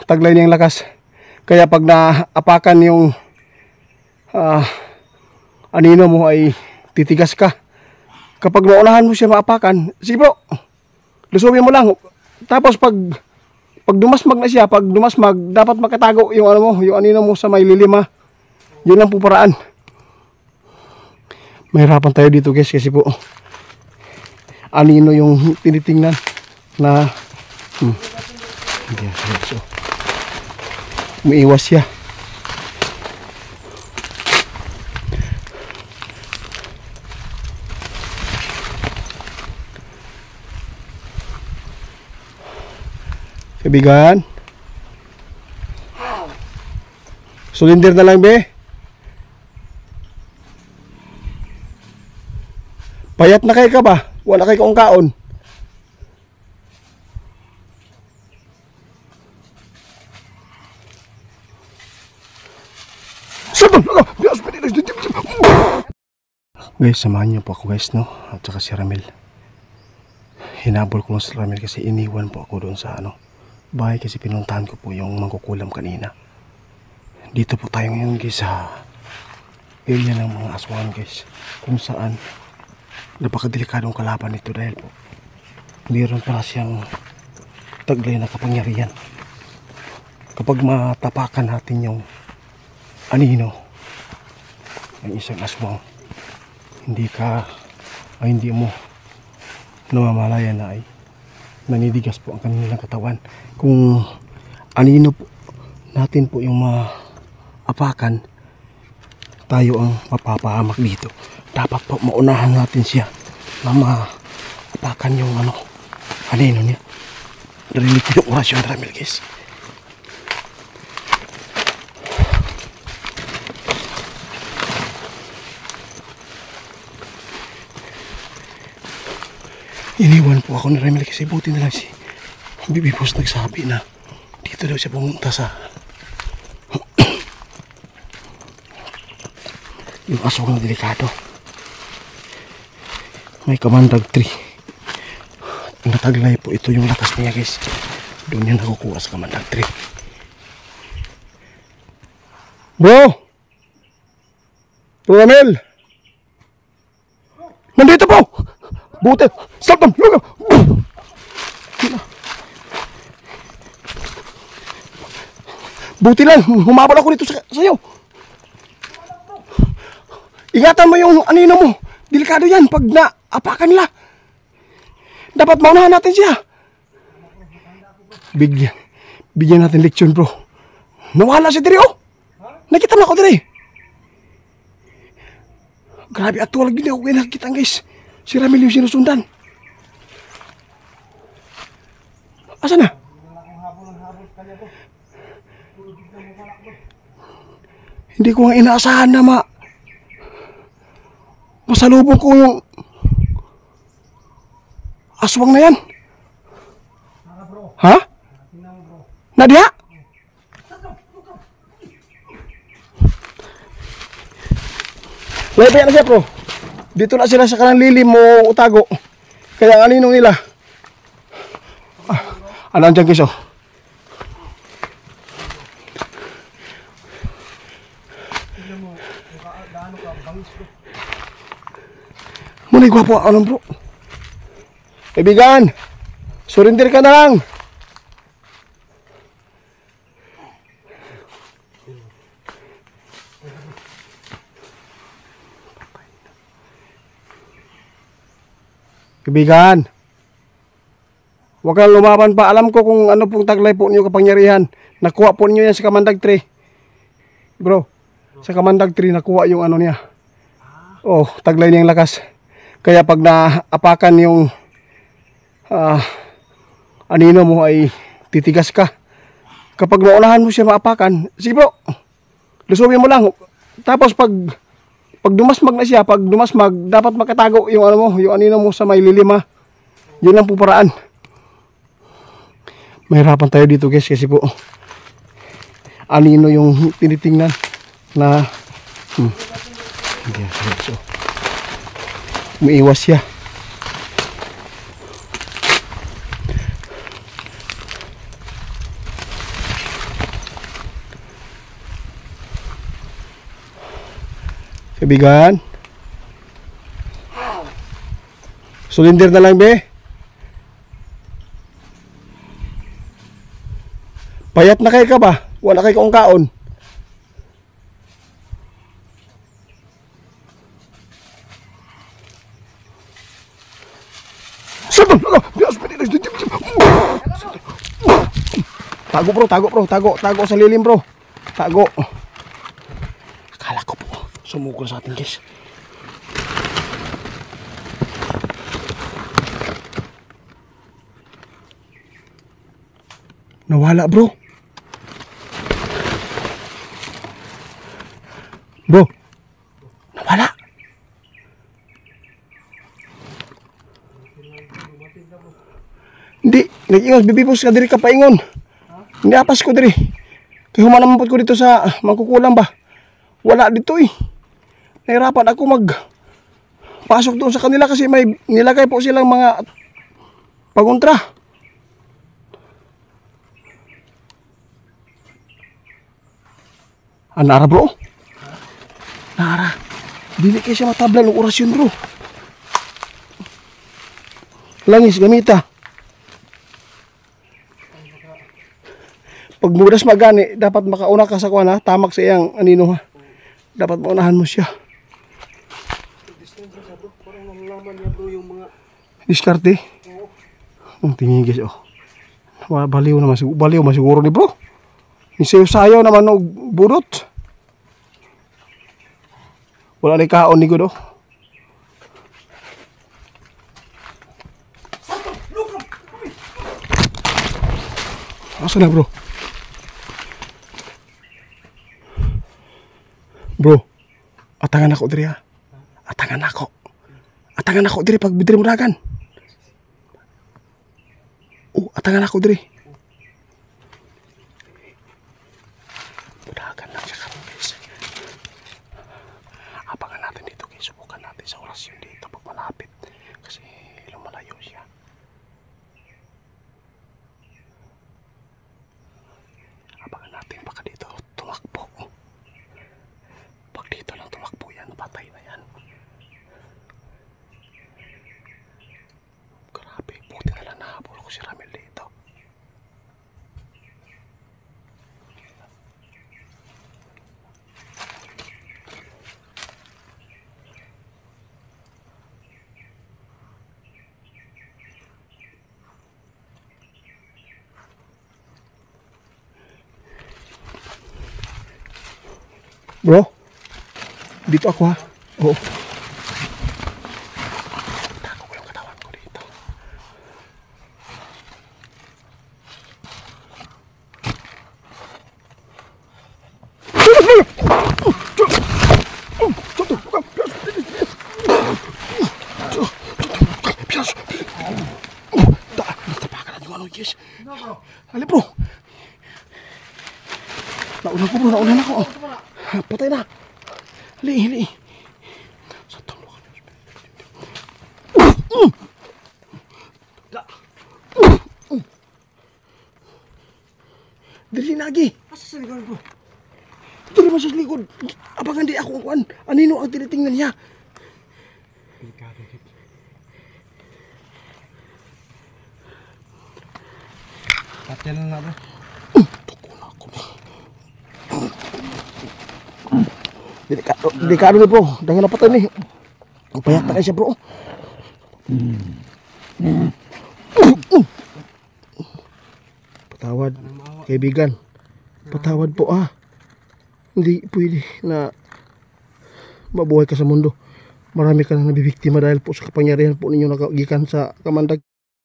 Taglay niyang lakas. Kaya pag naapakan yung anino mo ay titigas ka. Kapag naunahan mo siya maapakan, sige bro, lusubin mo lang. Tapos pag dumasmag na siya, pag dumasmag, dapat makatago yung ano mo, yung anino mo sa may lilima. Yun ang puparaan. Mahirapan tayo dito guys kasi po anino yung tinitingnan na so, umiiwas siya. Kaibigan, sulinder na lang be. Payat na kayo ka ba? Wala kayo kong kaon. Guys, samahan niyo po ako guys, no? At saka si Ramil. Hinabol ko lang si Ramil kasi iniwan po ako doon sa bahay kasi pinuntahan ko po yung mangkukulam kanina. Dito po tayo ngayon guys sa area ng mga aswang guys, kung saan napakadelikadong kalaban nito dahil po mayroon para siyang taglay na kapangyarihan. Kapag matapakan natin yung anino ng isang aswang, hindi mo namamalayan na ay nanidigas po ang kanilang katawan. Kung anino po natin po yung maapakan, tayo ang mapapahamak dito. Dapat po maunahan natin siya na maapakan yung anino niya. Narinig ko yung orasyon na Ramil guys. Iniwan po ako ni Ramil kasi buti na lang si Bibi Boss nagsabi na dito daw siya pumunta sa yung aswang na delikado. May kamandag tree. Nataglay po ito yung lakas niya guys. Doon yan nakukuha sa kamandag tree. Bro! Ramil! Nandito po! Buti! Stop them! Look! Buti lang! Humabal ako dito sa'yo! Ingatan mo yung anino mo! Delikado yan pag naapakan nila! Dapat maunahan natin siya! Bigyan natin leksyon bro! Nawala siya diri oh! Nakita mo ako diri! Grabe actual gini ako kayo nakita guys! Si Ramil yung sinusundan. Asa na? Hindi ko nga inaasahan na masalubong ko yung aswang na yan. Ha? Nadia? Laya na siya bro. Dito na sila sa kanang lilim mo utago. Kaya ang aninong nila. Ano andyan guys oh. Munay gwapo anong bro. Kaibigan, surrender ka na lang. Kaibigan, huwag kang lumaban pa. Alam ko kung ano pong taglay po niyo kapangyarihan. Nakuha po niyo yan sa kamandag tree. Bro, sa kamandag tree nakuha yung ano niya. Oh, taglay niyang lakas. Kaya pag naapakan yung anino mo ay titigas ka. Kapag naunahan mo siya maapakan, sige bro, lusubin mo lang. Tapos pag dumasmag na siya, pag dumasmag, dapat makatago yung ano mo, yung anino mo sa may lilima. Yun ang puparaan. Mahirapan tayo dito guys kasi po anino yung tinitingnan na so, umiiwas siya. Kaibigan. Sulinder na lang, be. Payat na kayo ka ba? Wala kayo kong kaon. Tago bro, tago bro, tago sa lilim bro. Tago. Akala ko po, sumugol sa atin guys. Nawala bro. Bro. Nawala. Hindi, nag-ingon bibibos ka diri ka paingon. Hindi apas ko diri. Kaya humanam po ko dito sa mangkukulam ba. Wala dito eh. Nahirapan ako pasok doon sa kanila kasi may nilagay po silang mga paguntra. Nara bro. Nara. Dili kayo siya matabla ng orasyon bro. Langis gamita. Pag mudas magani, dapat makauna ka sa kuwan ha. Tamak sa iyang anino ha. Dapat maunahan mo siya. Diskarte. Ang tingin guys oh. Baliw naman siguro ni bro. Isayo-sayo naman og burot. Wala na kaon ni Gudo. Asa na bro? Bro, atangan ako diri ha. Atangan ako diri pag bidri mo dagan. Oh, atangan ako diri. Budagan lang siya kami guys. Abangan natin dito guys. Subukan natin sa orasyon dito pag malapit. Kasi lumalayo siya. Abangan natin baka dito tumakbo. Pag dito lang tumakbo yan, patay na yan. Grabe, buti na lang nahabol ko si Ramil dito. Bro, dito ako ha. Oo. Tago ko yung katawan ko dito. Tapakan na yung ano, yes. Hali bro. Naulan ko bro, naulan ako. Patay na. Hali. Santang luka. Dili lagi. Asa sa likod bro? Dili man sa likod. Abangan di ako ang kuan. Anino ang tinitingnan niya? Delikado dito. Patay na bro. Tuko na ako. Delikado ni bro. Dangan napatay ni. Ang payat na kayo siya bro. Patawad kaibigan. Patawad po Hindi pwede na mabuhay ka sa mundo. Marami ka na nabibiktima dahil po sa kapangyarihan po ninyo nakagikan sa kamandag.